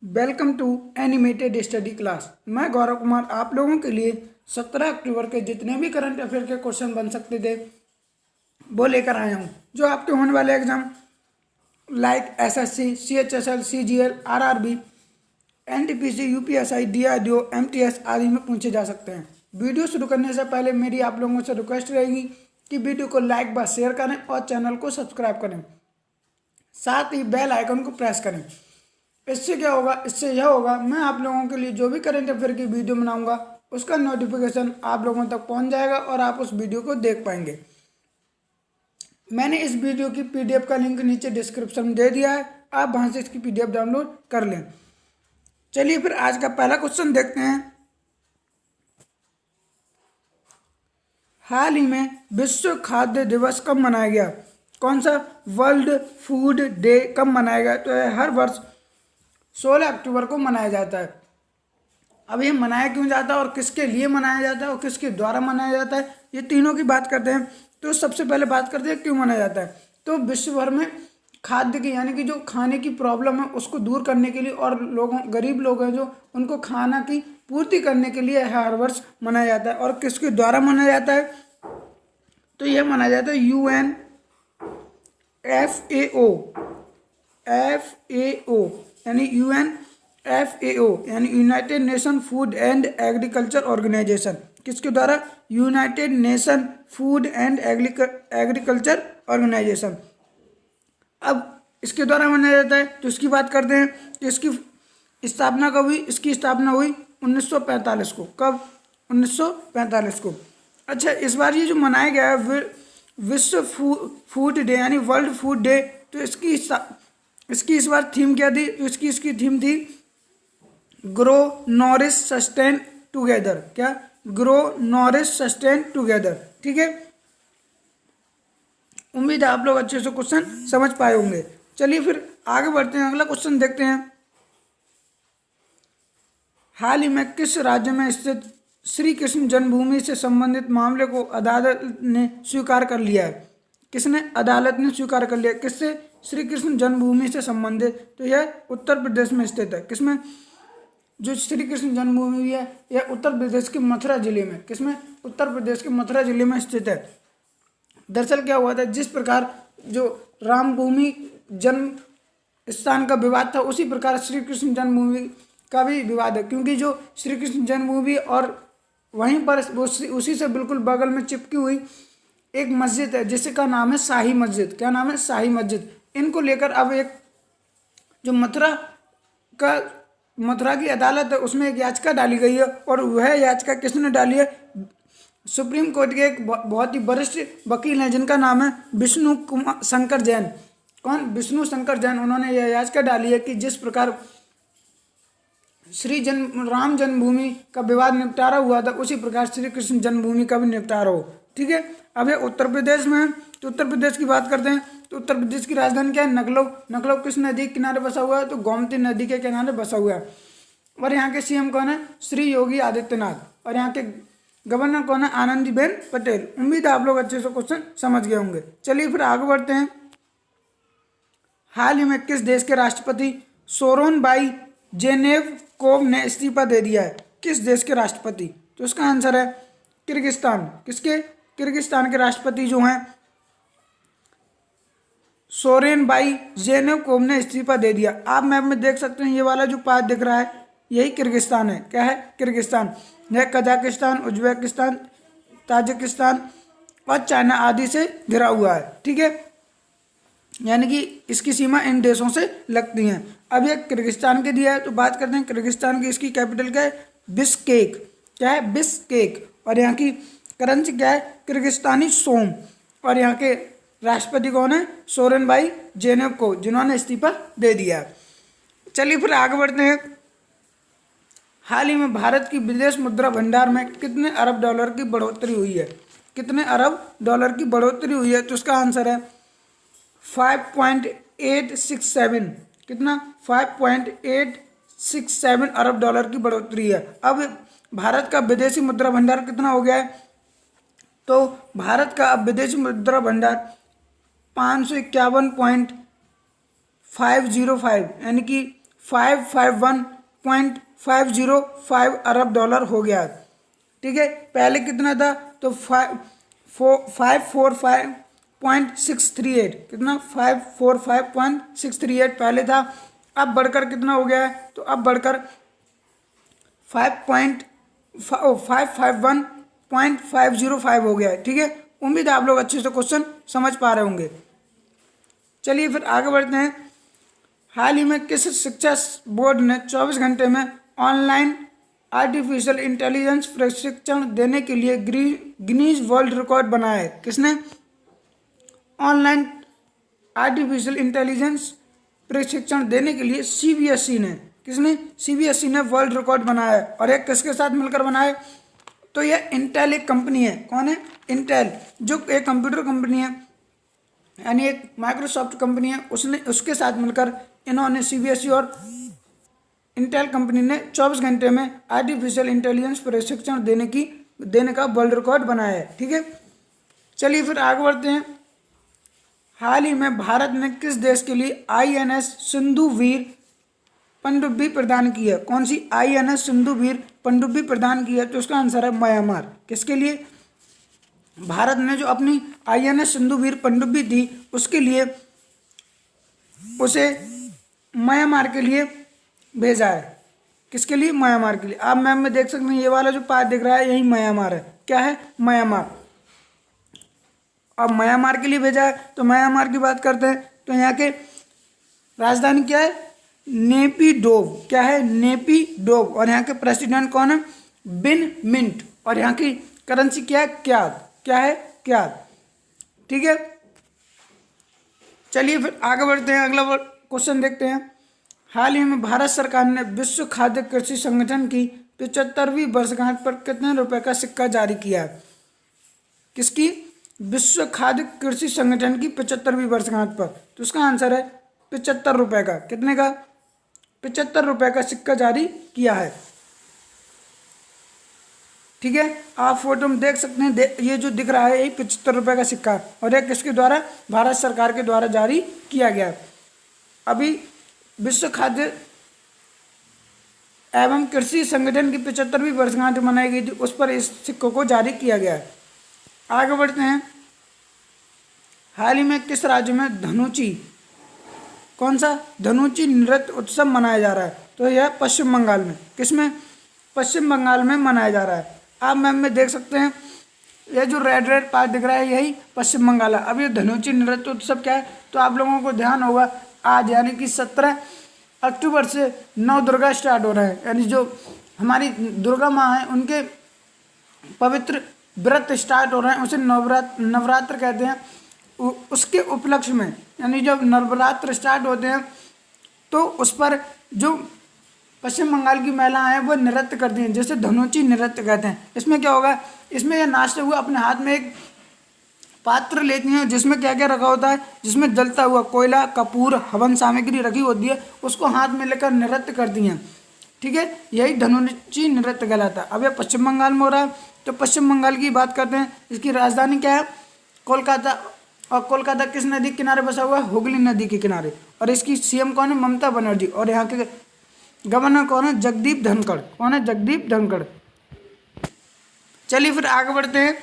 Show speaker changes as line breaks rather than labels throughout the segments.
Welcome to animated study class. मैं गौरव कुमार आप लोगों के लिए 17 अक्टूबर के जितने भी करंट अफेयर के क्वेश्चन बन सकते थे वो लेकर आया हूँ। जो आपके होने वाले exam like SSC, CHSL, CGL, RRB, NTPC, UPSI, DRDO, MTS आदि में पूछे जा सकते हैं। वीडियो शुरू करने से पहले मेरी आप लोगों से रिक्वेस्ट रहेगी कि वीडियो को लाइक व शेयर करें और चैनल को सब्सक्राइब करें, साथ ही बेल आइकन को प्रेस करें। इससे क्या होगा, इससे यह होगा मैं आप लोगों के लिए जो भी करंट अफेयर की वीडियो बनाऊंगा उसका नोटिफिकेशन आप लोगों तक पहुंच जाएगा और आप उस वीडियो को देख पाएंगे। मैंने इस वीडियो की पीडीएफ का लिंक नीचे डिस्क्रिप्शन में दे दिया है, आप वहां से इसकी पीडीएफ डाउनलोड कर लें। चलिए फिर आज का पहला क्वेश्चन देखते हैं। हाल ही में विश्व खाद्य दिवस कब मनाया गया? कौन सा वर्ल्ड फूड डे कब मनाया गया? तो हर वर्ष 16 अक्टूबर को मनाया जाता है। अब ये मनाया क्यों जाता है और किसके लिए मनाया जाता है और किसके द्वारा मनाया जाता है, ये तीनों की बात करते हैं। तो सबसे पहले बात करते हैं क्यों मनाया जाता है। तो विश्व भर में खाद्य की यानी कि जो खाने की प्रॉब्लम है उसको दूर करने के लिए और गरीब लोग हैं जो उनको खाना की पूर्ति करने के लिए हर वर्ष मनाया जाता है। और किसके द्वारा मनाया जाता है? तो यह मनाया जाता है यूएन एफ ए ओ यानी UNFAO यानी united nation food and agriculture organisation. किसके द्वारा? United nation food and agriculture organisation. अब इसके द्वारा मनाया जाता है तो इसकी बात करते हैं। तो इसकी स्थापना कब हुई? इसकी स्थापना हुई 1945 को। कब? 1945 को। अच्छा, इस बार ये जो मनाया गया है विश्व फूड डे यानी वर्ल्ड फूड डे, तो इसकी इस बार थीम क्या थी? तो इसकी थीम थी ग्रो नॉरिश सस्टेन टुगेदर। क्या? Grow nourish sustain together. ठीक है, उम्मीद है आप लोग अच्छे से क्वेश्चन समझ पाए होंगे। चलिए फिर आगे बढ़ते हैं, अगला क्वेश्चन देखते हैं। हाल ही में किस राज्य में स्थित श्री कृष्ण जन्मभूमि से संबंधित मामले को अदालत ने स्वीकार कर लिया है? किसने? अदालत ने स्वीकार कर लिया। किससे? श्री कृष्ण जन्मभूमि से संबंधित। तो यह उत्तर प्रदेश में स्थित है। किसमें? जो श्री कृष्ण जन्मभूमि है यह उत्तर प्रदेश के मथुरा जिले में। किसमें? उत्तर प्रदेश के मथुरा जिले में स्थित है। दरअसल क्या हुआ था, जिस प्रकार जो राम भूमि जन्म स्थान का विवाद था उसी प्रकार श्री कृष्ण जन्मभूमि का भी विवाद है, क्योंकि जो श्री कृष्ण जन्मभूमि और वहीं पर उसी से बिल्कुल बगल में चिपकी हुई एक मस्जिद है जिसका नाम है शाही मस्जिद। क्या नाम है? शाही मस्जिद। इनको लेकर अब एक जो मथुरा की अदालत है उसमें एक याचिका डाली गई है। और वह याचिका किसने डाली है? सुप्रीम कोर्ट के एक बहुत ही वरिष्ठ वकील हैं जिनका नाम है विष्णु शंकर जैन। कौन? विष्णु शंकर जैन। उन्होंने यह याचिका डाली है कि जिस प्रकार राम जन्मभूमि का विवाद निपटारा हुआ था उसी प्रकार श्री कृष्ण जन्मभूमि का भी निपटारा हो। ठीक है, अब ये उत्तर प्रदेश में है तो उत्तर प्रदेश की बात करते हैं। तो उत्तर प्रदेश की राजधानी क्या है? नखलऊ। नखलऊ किस नदी के किनारे बसा हुआ है? तो गोमती नदी के किनारे बसा हुआ है। और यहाँ के सीएम कौन है? श्री योगी आदित्यनाथ। और यहाँ के गवर्नर कौन है? आनंदीबेन पटेल। उम्मीद है आप लोग अच्छे से क्वेश्चन समझ गए होंगे। चलिए फिर आगे बढ़ते हैं। हाल ही में किस देश के राष्ट्रपति सोरोनबाई जेनेवकोव ने इस्तीफा दे दिया है? किस देश के राष्ट्रपति? तो इसका आंसर है किर्गिस्तान। किसके? किर्गिस्तान के राष्ट्रपति जो हैं सोरेनबाई जेनेवकोव ने इस्तीफा दे दिया। आप मैप में देख सकते हैं ये वाला जो पार्ट दिख रहा है यही किर्गिस्तान है। क्या है? किर्गिस्तान। यह कजाकिस्तान, उज्बेकिस्तान, ताजिकिस्तान और चाइना आदि से घिरा हुआ है। ठीक है, यानी कि इसकी सीमा इन देशों से लगती हैं। अब ये किर्गिस्तान के दिया है तो बात करते हैं किर्गिस्तान की। इसकी कैपिटल क्या है? बिश्केक। क्या है? बिश्केक। और यहाँ की करेंसी क्या है? Kyrgyzstani som. और यहाँ के राष्ट्रपति कौन है? सोरेनबाई जेनेवकोव, जिन्होंने इस्तीफा दे दिया। चलिए फिर आगे बढ़ते हैं। हाल ही में भारत की विदेश मुद्रा भंडार में कितने अरब डॉलर की बढ़ोतरी हुई है? कितने अरब डॉलर की बढ़ोतरी हुई है? तो इसका आंसर है 5.867। कितना? 5.867 अरब डॉलर की बढ़ोतरी है। अब भारत का विदेशी मुद्रा भंडार कितना हो गया है? तो भारत का अब विदेशी मुद्रा भंडार 551.505 यानी कि 551.505 अरब डॉलर हो गया। ठीक है, पहले कितना था? तो 545.638, कितना? 545.638 पहले था। अब बढ़कर कितना हो गया है? तो अब बढ़कर 551.505 हो गया है। ठीक है, उम्मीद है आप लोग अच्छे से क्वेश्चन समझ पा रहे होंगे। चलिए फिर आगे बढ़ते हैं। हाल ही में किस शिक्षा बोर्ड ने 24 घंटे में ऑनलाइन आर्टिफिशियल इंटेलिजेंस प्रशिक्षण देने के लिए गिनीज वर्ल्ड रिकॉर्ड बनाया है? किसने? ऑनलाइन आर्टिफिशियल इंटेलिजेंस प्रशिक्षण देने के लिए सीबीएसई ने। किसने? सीबीएसई ने वर्ल्ड रिकॉर्ड बनाया है। और एक किसके साथ मिलकर बनाया है? तो यह इंटेल एक कंपनी है। कौन है? इंटेल, जो एक कंप्यूटर कंपनी है, यानी एक माइक्रोसॉफ्ट कंपनी है, उसके साथ मिलकर इन्होंने सीबीएसई और इंटेल कंपनी ने 24 घंटे में आर्टिफिशियल इंटेलिजेंस प्रशिक्षण देने का वर्ल्ड रिकॉर्ड बनाया है। ठीक है, चलिए फिर आगे बढ़ते हैं। हाल ही में भारत ने किस देश के लिए आईएनएस सिंधुवीर पनडुब्बी प्रदान की है? कौन सी? आईएनएस सिंधुवीर पनडुब्बी प्रदान की है। तो उसका आंसर है म्यांमार। किसके लिए? भारत ने जो अपनी आईएनएस सिंधुवीर पनडुब्बी थी उसके लिए उसे म्यांमार के लिए भेजा है। किसके लिए? म्यांमार के लिए। आप मैप में देख सकते हैं, ये वाला जो पार्ट दिख रहा है यही म्यांमार है। क्या है? म्यांमार। अब म्यांमार के लिए भेजा है, तो म्यांमार की बात करते हैं। तो यहाँ के राजधानी क्या है? नेपिडोव। क्या है? नेपिडोव। और यहाँ के प्रेसिडेंट कौन है? बिन मिंट। और यहाँ की करेंसी क्या है? क्याद। क्या है? क्याद। ठीक है, चलिए फिर आगे बढ़ते हैं, अगला क्वेश्चन देखते हैं। हाल ही में भारत सरकार ने विश्व खाद्य कृषि संगठन की 75वीं वर्षगांठ पर कितने रुपए का सिक्का जारी किया है? किसकी? विश्व खाद्य कृषि संगठन की 75वीं वर्षगांठ पर। तो उसका आंसर है 75 रुपए का। कितने का? 75 रुपए का सिक्का जारी किया है। ठीक है, आप फोटो में देख सकते हैं, ये जो दिख रहा है यही 75 रुपए का सिक्का है। और यह किसके द्वारा? भारत सरकार के द्वारा जारी किया गया है। अभी विश्व खाद्य एवं कृषि संगठन की 75वीं वर्षगांठ मनाई गई थी, उस पर इस सिक्कों को जारी किया गया है। आगे बढ़ते हैं। हाल ही में किस राज्य में धनुची, कौन सा? धनुची नृत्य उत्सव मनाया जा रहा है? तो यह पश्चिम बंगाल में। किसमें? पश्चिम बंगाल में मनाया जा रहा है। आप मैप में देख सकते हैं, यह जो रेड रेड पार्ट दिख रहा है यही पश्चिम बंगाल है। अब ये धनुची नृत्य उत्सव क्या है? तो आप लोगों को ध्यान होगा, आज यानी कि 17 अक्टूबर से नवदुर्गा स्टार्ट हो रहे हैं, यानी जो हमारी दुर्गा माँ हैं उनके पवित्र व्रत स्टार्ट हो रहे हैं, उसे नवरात्र कहते हैं। उसके उपलक्ष्य में, यानी जब नवरात्र स्टार्ट होते हैं तो उस पर जो पश्चिम बंगाल की महिलाएं हैं वो नृत्य करती हैं, जैसे धनुची नृत्य कहते हैं। इसमें क्या होगा? इसमें यह नाचते हुए अपने हाथ में एक पात्र लेती हैं जिसमें क्या क्या रखा होता है, जिसमें जलता हुआ कोयला, कपूर, हवन सामग्री रखी होती है, उसको हाथ में लेकर नृत्य करती हैं। ठीक है, यही धनुची नृत्य कहलाता है। अब यह पश्चिम बंगाल में हो रहा है, तो पश्चिम बंगाल की बात करते हैं। इसकी राजधानी क्या है? कोलकाता। और कोलकाता किस नदी के किनारे बसा हुआ है? हुगली नदी के किनारे। और इसकी सीएम कौन है? ममता बनर्जी। और यहाँ के गवर्नर कौन है? जगदीप धनखड़। कौन है? जगदीप धनखड़। चलिए फिर आगे बढ़ते हैं।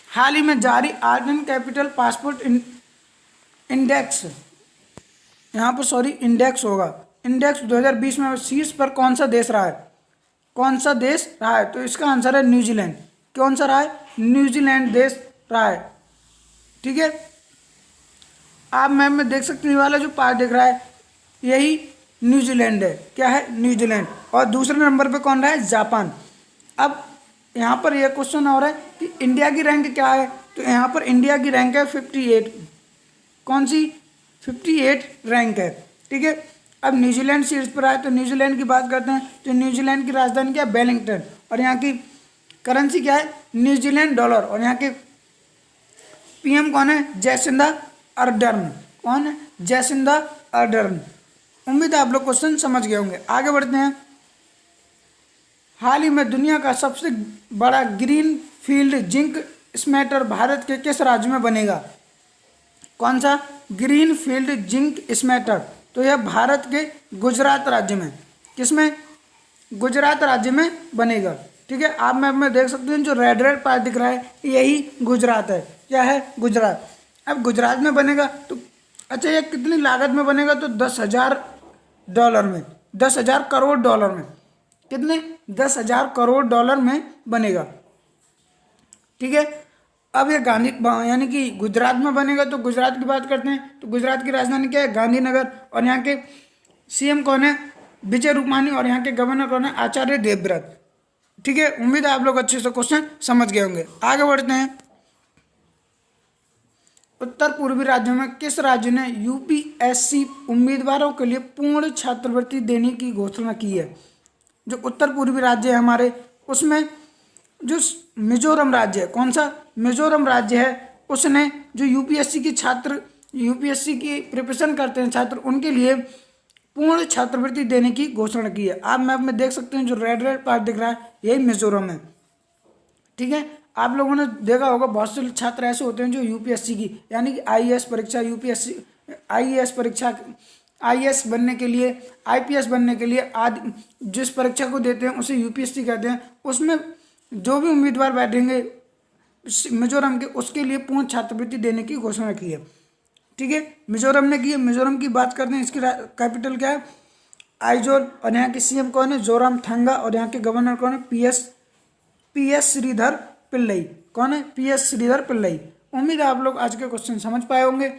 हाल ही में जारी आर्गन कैपिटल पासपोर्ट इंडेक्स, यहाँ पर सॉरी इंडेक्स होगा, इंडेक्स 2020 में शीर्ष पर कौन सा देश रहा है? कौन सा देश रहा है? तो इसका आंसर है न्यूजीलैंड। कौन सा रहा है? न्यूजीलैंड देश रहा है। ठीक है, आप मैप में देख सकते हैं, वाला जो पार्ट दिख रहा है यही न्यूजीलैंड है। क्या है? न्यूजीलैंड। और दूसरे नंबर पे कौन रहा है? जापान। अब यहाँ पर यह क्वेश्चन हो रहा है कि इंडिया की रैंक क्या है? तो यहाँ पर इंडिया की रैंक है 58। कौन सी? 58 रैंक है। ठीक है, अब न्यूजीलैंड शीर्ष पर आए, तो न्यूजीलैंड की बात करते हैं। तो न्यूजीलैंड की राजधानी क्या है? वेलिंगटन। और यहाँ की करेंसी क्या है? New Zealand dollar. और यहाँ के पीएम कौन है? Jacinda Ardern. कौन है? Jacinda Ardern. उम्मीद है आप लोग क्वेश्चन समझ गए होंगे। आगे बढ़ते हैं। हाल ही में दुनिया का सबसे बड़ा green field zinc smelter Bharat के किस राज्य में बनेगा? कौन सा? ग्रीन फील्ड जिंक स्मेल्टर तो यह भारत के गुजरात राज्य में, किसमें, गुजरात राज्य में बनेगा। ठीक है, आप मैप में देख सकते हैं जो रेड रेड पार्ट दिख रहा है यही गुजरात है। क्या है, गुजरात। अब गुजरात में बनेगा तो अच्छा, ये कितनी लागत में बनेगा, तो $10,000 में, 10,000 करोड़ डॉलर में, कितने, 10,000 करोड़ डॉलर में बनेगा। ठीक है, अब ये गांधी यानी कि गुजरात में बनेगा। तो गुजरात की बात करते हैं तो गुजरात की राजधानी क्या है, गांधीनगर, और यहाँ के सीएम कौन है, विजय रूपानी, और यहाँ के गवर्नर कौन है, आचार्य देवव्रत। ठीक है, उम्मीद है आप लोग अच्छे से क्वेश्चन समझ गए होंगे। आगे बढ़ते हैं। उत्तर पूर्वी राज्यों में किस राज्य ने यूपीएससी उम्मीदवारों के लिए पूर्ण छात्रवृत्ति देने की घोषणा की है। जो उत्तर पूर्वी राज्य है हमारे, उसमें जो मिजोरम राज्य है, कौन सा, मिजोरम राज्य है, उसने जो यूपीएससी की प्रिपरेशन करते हैं छात्र, उनके लिए पूर्ण छात्रवृत्ति देने की घोषणा की है। आप मैप में देख सकते हैं जो रेड रेड पार्ट दिख रहा है यही मिजोरम है। ठीक है, आप लोगों ने देखा होगा बहुत से छात्र ऐसे होते हैं जो यूपीएससी की यानी कि आईएएस परीक्षा, यूपीएससी आईएएस परीक्षा, आईएएस बनने के लिए, आईपीएस बनने के लिए आदि जिस परीक्षा को देते हैं उसे यूपीएससी कहते हैं। उसमें जो भी उम्मीदवार बैठेंगे मिजोरम के, उसके लिए पूर्ण छात्रवृत्ति देने की घोषणा की है। ठीक है, मिजोरम ने की है। मिजोरम की बात करते हैं, इसकी कैपिटल क्या है, आइजोल, और यहाँ के सीएम कौन है, जोरामथंगा, और यहाँ के गवर्नर कौन है, पीएस श्रीधर पिल्लई। कौन है, पीएस श्रीधर पिल्लई। उम्मीद है आप लोग आज के क्वेश्चन समझ पाए होंगे।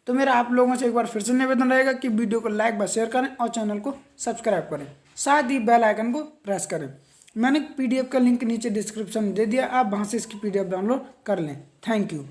तो मेरा आप लोगों से एक बार फिर से निवेदन रहेगा कि वीडियो को लाइक व शेयर करें और चैनल को सब्सक्राइब करें, साथ ही बेल आइकन को प्रेस करें। मैंने पीडीएफ का लिंक नीचे डिस्क्रिप्शन में दे दिया, आप वहाँ से इसकी पीडीएफ डाउनलोड कर लें। Thank you.